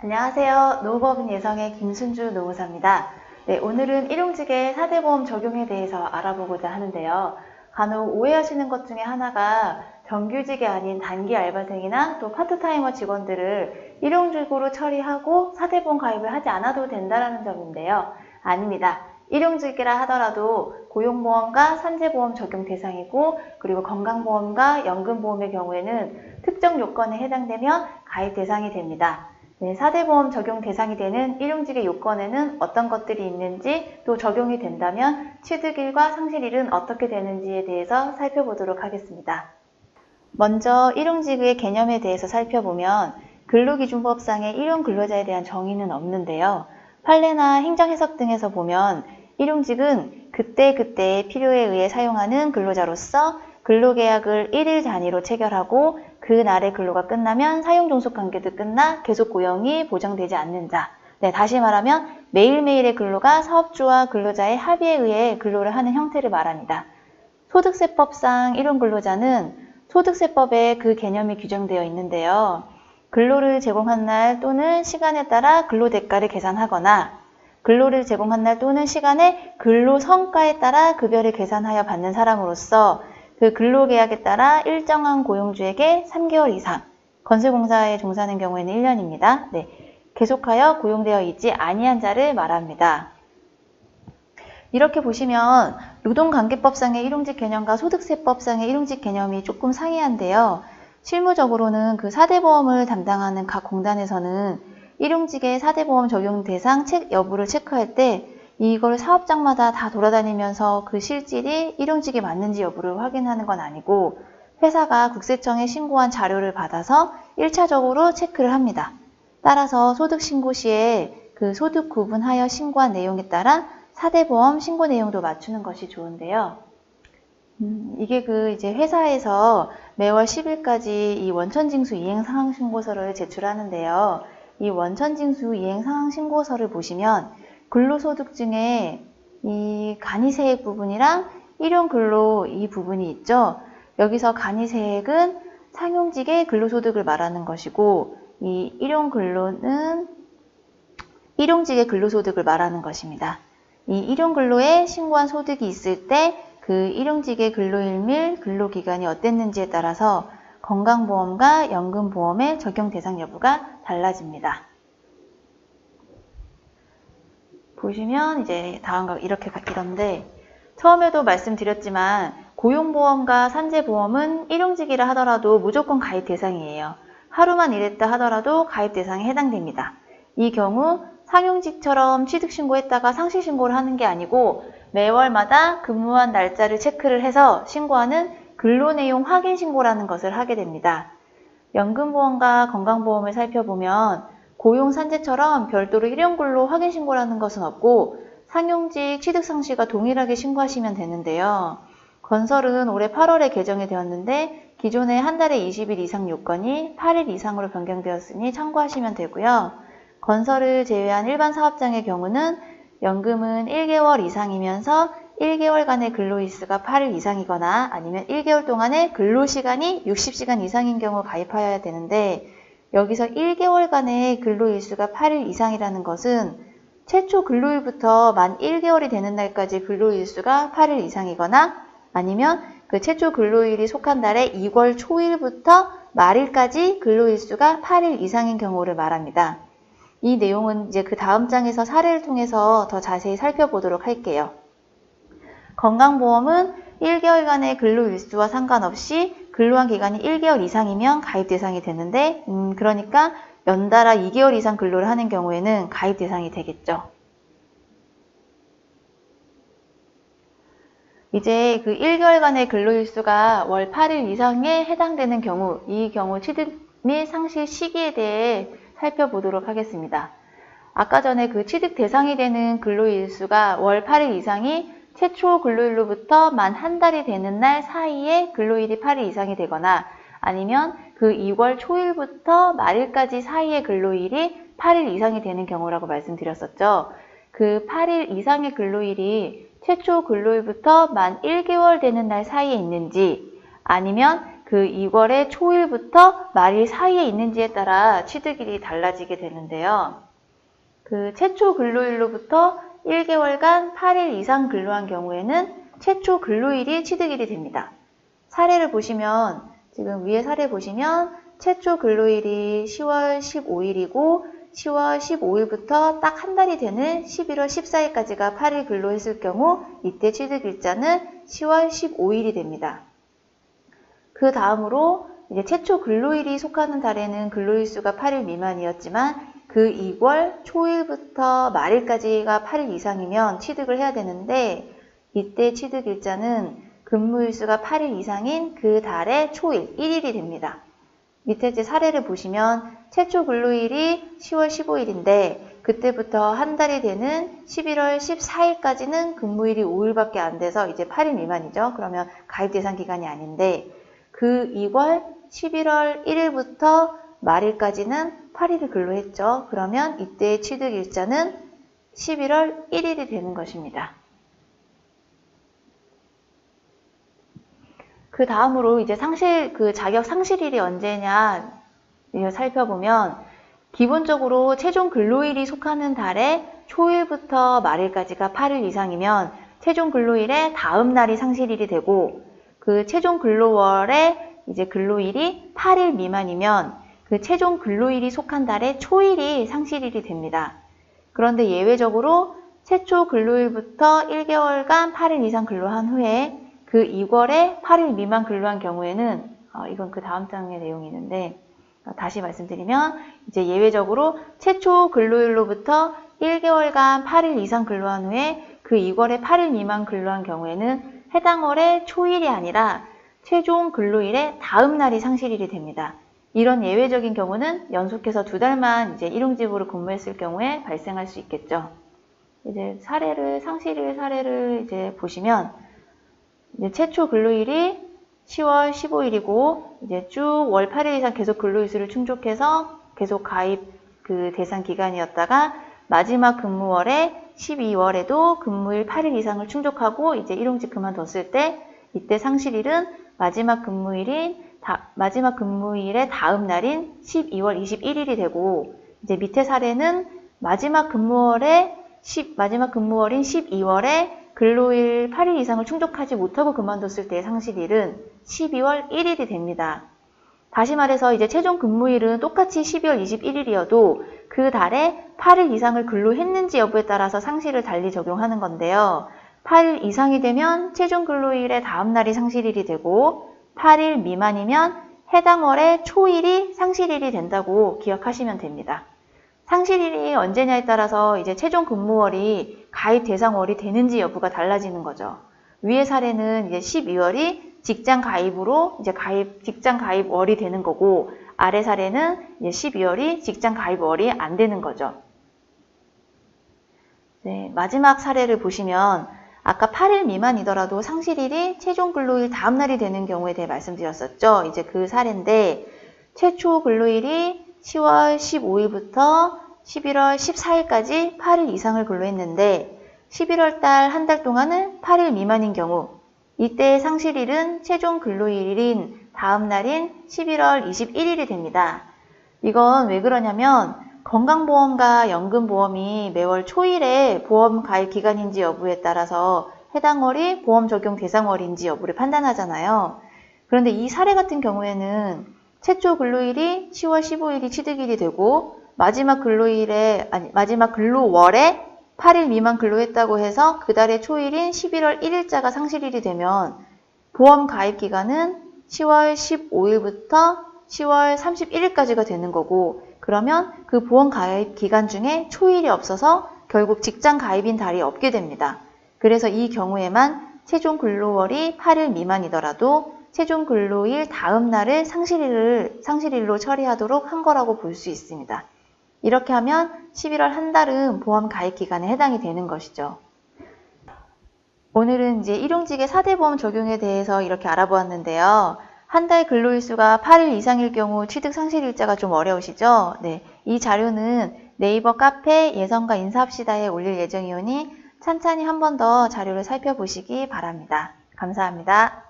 안녕하세요. 노후법인 예성의 김순주 노무사입니다. 네, 오늘은 일용직의 4대 보험 적용에 대해서 알아보고자 하는데요. 간혹 오해하시는 것 중에 하나가 정규직이 아닌 단기 알바생이나 또 파트타이머 직원들을 일용직으로 처리하고 4대 보험 가입을 하지 않아도 된다는 점인데요. 아닙니다. 일용직이라 하더라도 고용보험과 산재보험 적용 대상이고, 그리고 건강보험과 연금보험의 경우에는 특정 요건에 해당되면 가입 대상이 됩니다. 네, 4대 보험 적용 대상이 되는 일용직의 요건에는 어떤 것들이 있는지, 또 적용이 된다면 취득일과 상실일은 어떻게 되는지에 대해서 살펴보도록 하겠습니다. 먼저 일용직의 개념에 대해서 살펴보면 근로기준법상의 일용근로자에 대한 정의는 없는데요. 판례나 행정해석 등에서 보면 일용직은 그때그때의 필요에 의해 사용하는 근로자로서 근로계약을 1일 단위로 체결하고 그날의 근로가 끝나면 사용종속관계도 끝나 계속 고용이 보장되지 않는 자. 네, 다시 말하면 매일매일의 근로가 사업주와 근로자의 합의에 의해 근로를 하는 형태를 말합니다. 소득세법상 일용근로자는 소득세법에 그 개념이 규정되어 있는데요. 근로를 제공한 날 또는 시간에 따라 근로대가를 계산하거나 근로를 제공한 날 또는 시간에 근로성과에 따라 급여를 계산하여 받는 사람으로서 그 근로계약에 따라 일정한 고용주에게 3개월 이상, 건설공사에 종사하는 경우에는 1년입니다. 네, 계속하여 고용되어 있지 아니한 자를 말합니다. 이렇게 보시면 노동관계법상의 일용직 개념과 소득세법상의 일용직 개념이 조금 상이한데요. 실무적으로는 그 4대 보험을 담당하는 각 공단에서는 일용직의 4대 보험 적용 대상 여부를 체크할 때 이걸 사업장마다 다 돌아다니면서 그 실질이 일용직이 맞는지 여부를 확인하는 건 아니고 회사가 국세청에 신고한 자료를 받아서 1차적으로 체크를 합니다. 따라서 소득신고 시에 그 소득 구분하여 신고한 내용에 따라 4대 보험 신고 내용도 맞추는 것이 좋은데요. 이게 이제 회사에서 매월 10일까지 이 원천징수 이행상황신고서를 제출하는데요. 이 원천징수 이행상황신고서를 보시면 근로소득 중에 이 간이세액 부분이랑 일용근로 이 부분이 있죠. 여기서 간이세액은 상용직의 근로소득을 말하는 것이고 이 일용근로는 일용직의 근로소득을 말하는 것입니다. 이 일용근로에 신고한 소득이 있을 때 그 일용직의 근로일 및 근로기간이 어땠는지에 따라서 건강보험과 연금보험의 적용 대상 여부가 달라집니다. 보시면 이제 다음과 이런데 처음에도 말씀드렸지만 고용보험과 산재보험은 일용직이라 하더라도 무조건 가입 대상이에요. 하루만 일했다 하더라도 가입 대상에 해당됩니다. 이 경우 상용직처럼 취득신고했다가 상실신고를 하는 게 아니고 매월마다 근무한 날짜를 체크를 해서 신고하는 근로내용 확인신고라는 것을 하게 됩니다. 연금보험과 건강보험을 살펴보면 고용산재처럼 별도로 일용근로 확인신고라는 것은 없고 상용직 취득상실과 동일하게 신고하시면 되는데요. 건설은 올해 8월에 개정이 되었는데 기존의 한 달에 20일 이상 요건이 8일 이상으로 변경되었으니 참고하시면 되고요. 건설을 제외한 일반 사업장의 경우는 연금은 1개월 이상이면서 1개월간의 근로일수가 8일 이상이거나 아니면 1개월 동안의 근로시간이 60시간 이상인 경우 가입하여야 되는데 여기서 1개월간의 근로일수가 8일 이상이라는 것은 최초 근로일부터 만 1개월이 되는 날까지 근로일수가 8일 이상이거나 아니면 그 최초 근로일이 속한 달의 2월 초일부터 말일까지 근로일수가 8일 이상인 경우를 말합니다. 이 내용은 이제 그 다음 장에서 사례를 통해서 더 자세히 살펴보도록 할게요. 건강보험은 1개월간의 근로일수와 상관없이 근로한 기간이 1개월 이상이면 가입 대상이 되는데 그러니까 연달아 2개월 이상 근로를 하는 경우에는 가입 대상이 되겠죠. 이제 그 1개월간의 근로일수가 월 8일 이상에 해당되는 경우, 이 경우 취득 및 상실 시기에 대해 살펴보도록 하겠습니다. 아까 전에 그 취득 대상이 되는 근로일수가 월 8일 이상이 최초 근로일로부터 만 한 달이 되는 날 사이에 근로일이 8일 이상이 되거나 아니면 그 2월 초일부터 말일까지 사이에 근로일이 8일 이상이 되는 경우라고 말씀드렸었죠. 그 8일 이상의 근로일이 최초 근로일부터 만 1개월 되는 날 사이에 있는지 아니면 그 2월의 초일부터 말일 사이에 있는지에 따라 취득일이 달라지게 되는데요. 그 최초 근로일로부터 1개월간 8일 이상 근로한 경우에는 최초 근로일이 취득일이 됩니다. 사례를 보시면, 지금 위에 사례 보시면 최초 근로일이 10월 15일이고 10월 15일부터 딱 한 달이 되는 11월 14일까지가 8일 근로했을 경우 이때 취득일자는 10월 15일이 됩니다. 그 다음으로 이제 최초 근로일이 속하는 달에는 근로일 수가 8일 미만이었지만 그 2월 초일부터 말일까지가 8일 이상이면 취득을 해야 되는데 이때 취득일자는 근무일수가 8일 이상인 그 달의 초일 1일이 됩니다. 밑에 제 사례를 보시면 최초 근로일이 10월 15일인데 그때부터 한 달이 되는 11월 14일까지는 근무일이 5일밖에 안 돼서 이제 8일 미만이죠. 그러면 가입 대상 기간이 아닌데 그 2월 11월 1일부터 말일까지는 8일을 근로했죠. 그러면 이때의 취득일자는 11월 1일이 되는 것입니다. 그 다음으로 이제 자격 상실일이 언제냐 이걸 살펴보면 기본적으로 최종 근로일이 속하는 달에 초일부터 말일까지가 8일 이상이면 최종 근로일의 다음 날이 상실일이 되고 그 최종 근로월의 이제 근로일이 8일 미만이면 그 최종 근로일이 속한 달의 초일이 상실일이 됩니다. 그런데 예외적으로 최초 근로일부터 1개월간 8일 이상 근로한 후에 그 2월에 8일 미만 근로한 경우에는 이건 그 다음 장의 내용이 있는데 다시 말씀드리면 이제 예외적으로 최초 근로일로부터 1개월간 8일 이상 근로한 후에 그 2월에 8일 미만 근로한 경우에는 해당 월의 초일이 아니라 최종 근로일의 다음 날이 상실일이 됩니다. 이런 예외적인 경우는 연속해서 2달만 이제 일용직으로 근무했을 경우에 발생할 수 있겠죠. 이제 상실일 사례를 이제 보시면 이제 최초 근로일이 10월 15일이고 이제 쭉 월 8일 이상 계속 근로일수를 충족해서 계속 가입 그 대상 기간이었다가 마지막 근무월에 12월에도 근무일 8일 이상을 충족하고 이제 일용직 그만뒀을 때 이때 상실일은 마지막 근무일의 다음 날인 12월 21일이 되고 이제 밑에 사례는 마지막 근무월인 12월에 근로일 8일 이상을 충족하지 못하고 그만뒀을 때의 상실일은 12월 1일이 됩니다. 다시 말해서 이제 최종 근무일은 똑같이 12월 21일이어도 그 달에 8일 이상을 근로했는지 여부에 따라서 상실을 달리 적용하는 건데요. 8일 이상이 되면 최종 근로일의 다음 날이 상실일이 되고 8일 미만이면 해당 월의 초일이 상실일이 된다고 기억하시면 됩니다. 상실일이 언제냐에 따라서 이제 최종 근무월이 가입 대상월이 되는지 여부가 달라지는 거죠. 위의 사례는 이제 12월이 직장 가입으로 이제 직장 가입월이 되는 거고 아래 사례는 이제 12월이 직장 가입월이 안 되는 거죠. 네, 마지막 사례를 보시면 아까 8일 미만이더라도 상실일이 최종 근로일 다음 날이 되는 경우에 대해 말씀드렸었죠. 이제 그 사례인데 최초 근로일이 10월 15일부터 11월 14일까지 8일 이상을 근로했는데 11월 달 한 달 동안은 8일 미만인 경우 이때의 상실일은 최종 근로일인 다음 날인 11월 21일이 됩니다. 이건 왜 그러냐면 건강보험과 연금보험이 매월 초일에 보험 가입 기간인지 여부에 따라서 해당 월이 보험 적용 대상월인지 여부를 판단하잖아요. 그런데 이 사례 같은 경우에는 최초 근로일이 10월 15일이 취득일이 되고 마지막 근로월에 8일 미만 근로했다고 해서 그 달의 초일인 11월 1일자가 상실일이 되면 보험 가입 기간은 10월 15일부터 10월 31일까지가 되는 거고 그러면 그 보험 가입 기간 중에 초일이 없어서 결국 직장 가입인 달이 없게 됩니다. 그래서 이 경우에만 최종 근로월이 8일 미만이더라도 최종 근로일 다음 날을 상실일로 처리하도록 한 거라고 볼 수 있습니다. 이렇게 하면 11월 한 달은 보험 가입 기간에 해당이 되는 것이죠. 오늘은 이제 일용직의 4대 보험 적용에 대해서 이렇게 알아보았는데요. 한 달 근로일수가 8일 이상일 경우 취득 상실일자가 좀 어려우시죠? 네, 이 자료는 네이버 카페 예성과 인사합시다에 올릴 예정이오니 찬찬히 한 번 더 자료를 살펴보시기 바랍니다. 감사합니다.